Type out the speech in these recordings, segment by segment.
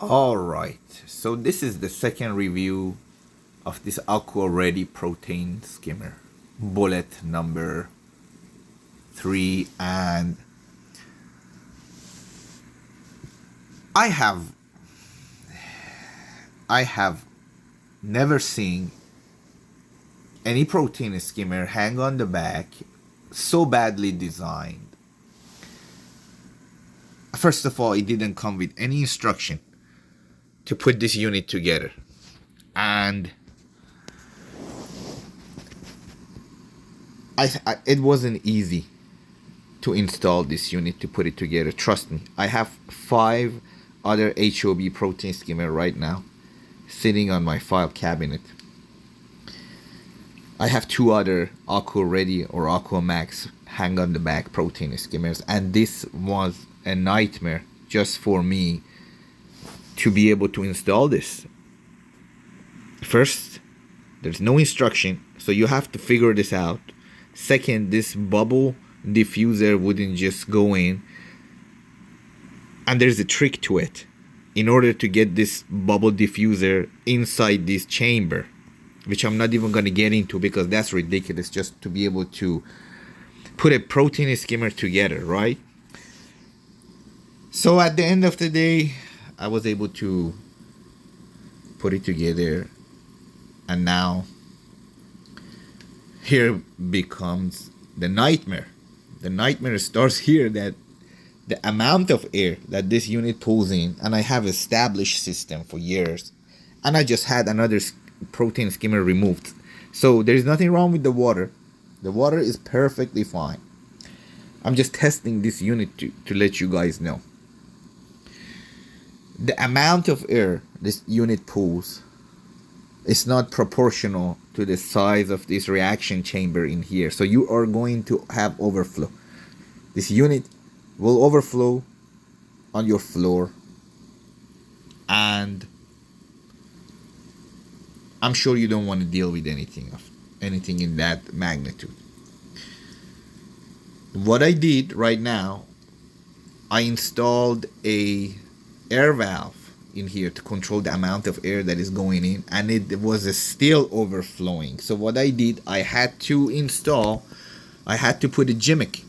Alright, so this is the second review of this AquaReady protein skimmer. Bullet number 3, and I have I have never seen any protein skimmer hang on the back so badly designed. First of all, it didn't come with any instruction to put this unit together, and it wasn't easy to install this unit, to put it together. Trust me, I have 5 other HOB protein skimmer right now sitting on my file cabinet. I have 2 other AquaReady or Aquamaxx hang on the back protein skimmers, and this was a nightmare just for me to be able to install this. First, there's no instruction, so you have to figure this out. Second, this bubble diffuser wouldn't just go in, and there's a trick to it in order to get this bubble diffuser inside this chamber, which I'm not even going to get into because that's ridiculous, just to be able to put a protein skimmer together, right? So at the end of the day, I was able to put it together, and now here becomes the nightmare. The nightmare starts here, that the amount of air that this unit pulls in, and I have established system for years, and I just had another protein skimmer removed. So there's nothing wrong with the water. The water is perfectly fine. I'm just testing this unit to let you guys know. The amount of air this unit pulls is not proportional to the size of this reaction chamber in here. So you are going to have overflow. This unit will overflow on your floor, and I'm sure you don't want to deal with anything in that magnitude. What I did right now, I installed a air valve in here to control the amount of air that is going in, and it was still overflowing. So what I did, I had to put a gimmick.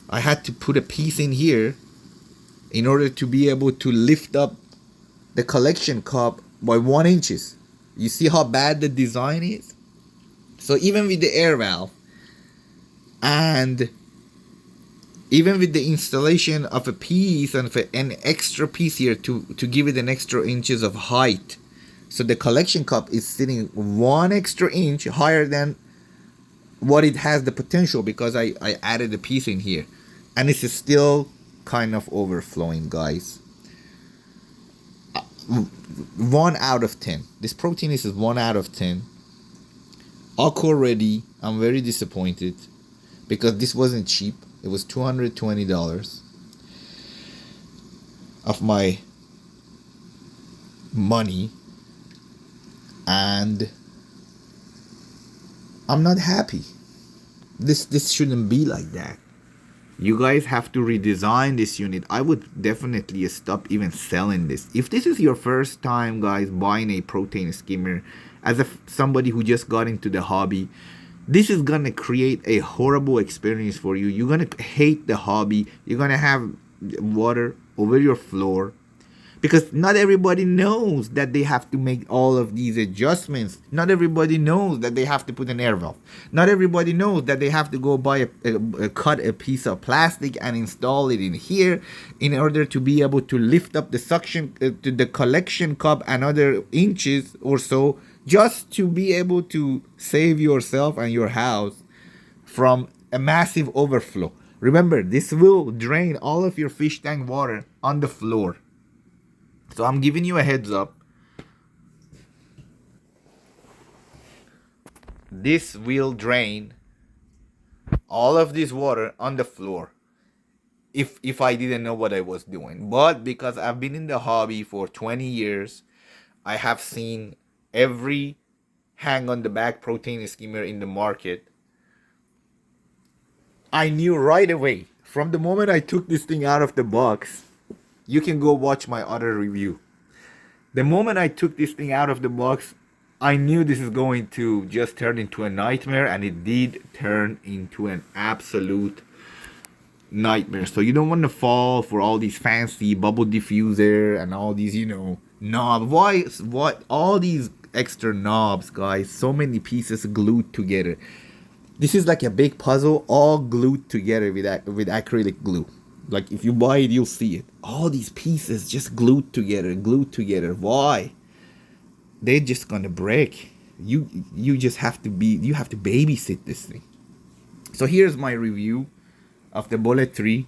I had to put a piece in here in order to be able to lift up the collection cup by 1 inch. You see how bad the design is? So even with the air valve, and even with the installation of a piece and an extra piece here to give it an extra inches of height, so the collection cup is sitting 1 extra inch higher than what it has the potential, because I added a piece in here, and it's still kind of overflowing, guys. 1 out of 10. This protein is 1 out of 10. AquaReady, I'm very disappointed because this wasn't cheap. It was $220 of my money, and I'm not happy. This shouldn't be like that. You guys have to redesign this unit. I would definitely stop even selling this. If this is your first time, guys, buying a protein skimmer, as somebody who just got into the hobby, this is gonna create a horrible experience for you. You're gonna hate the hobby. You're gonna have water over your floor, because not everybody knows that they have to make all of these adjustments. Not everybody knows that they have to put an air valve. Not everybody knows that they have to go buy cut a piece of plastic and install it in here in order to be able to lift up the suction to the collection cup another inches or so, just to be able to save yourself and your house from a massive overflow. Remember, this will drain all of your fish tank water on the floor. So I'm giving you a heads up. This will drain all of this water on the floor if I didn't know what I was doing. But because I've been in the hobby for 20 years, I have seen every hang on the back protein skimmer in the market. I knew right away, from the moment I took this thing out of the box. You can go watch my other review. The moment I took this thing out of the box, I knew this is going to just turn into a nightmare, and it did turn into an absolute nightmare. So you don't want to fall for all these fancy bubble diffuser and all these, knobs. What all these extra knobs, guys? So many pieces glued together. This is like a big puzzle, all glued together with acrylic glue. Like if you buy it, you'll see it. All these pieces just glued together. Why? They're just gonna break. You just have to babysit this thing. So here's my review of the Bullet 3.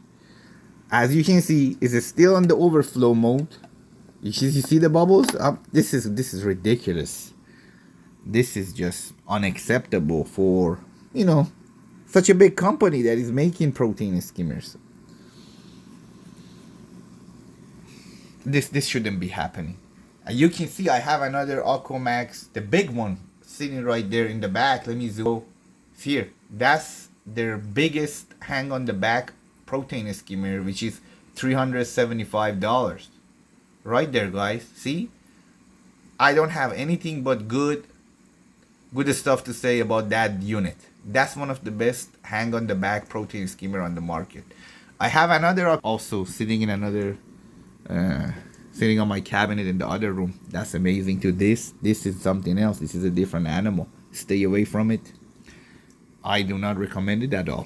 As you can see, it's still on the overflow mode. You see the bubbles? This is ridiculous. This is just unacceptable for such a big company that is making protein skimmers. This shouldn't be happening. You can see I have another Aquamaxx, the big one, sitting right there in the back. Let me zoom here. That's their biggest hang on the back protein skimmer, which is $375. Right there, guys. See? I don't have anything but good stuff to say about that unit. That's one of the best hang on the back protein skimmer on the market. I have another also sitting in another sitting on my cabinet in the other room. That's amazing too. This is something else. This is a different animal. Stay away from it. I do not recommend it at all.